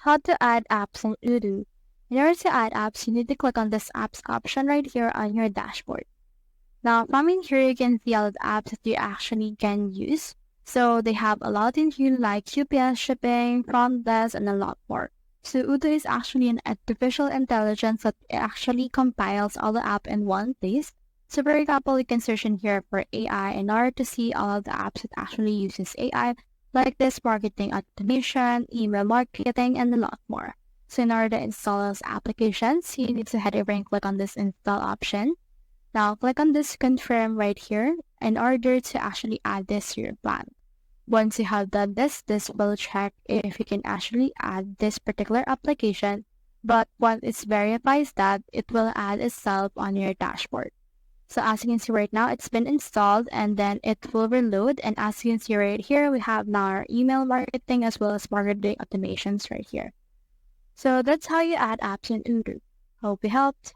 How to add apps in Odoo. In order to add apps, you need to click on this apps option right here on your dashboard. Now, from in here, you can see all the apps that you actually can use. So they have a lot in here like UPS shipping, front desk, and a lot more. So Odoo is actually an artificial intelligence that actually compiles all the app in one place. So for example, you can search in here for AI in order to see all of the apps that actually uses AI, like this marketing automation, email marketing, and a lot more. So in order to install those applications, you need to head over and click on this install option. Now click on this confirm right here in order to actually add this to your plan. Once you have done this, this will check if you can actually add this particular application, but once it verifies that, it will add itself on your dashboard. So as you can see right now, it's been installed and then it will reload. And as you can see right here, we have now our email marketing as well as marketing automations right here. So that's how you add apps in Odoo. Hope you helped.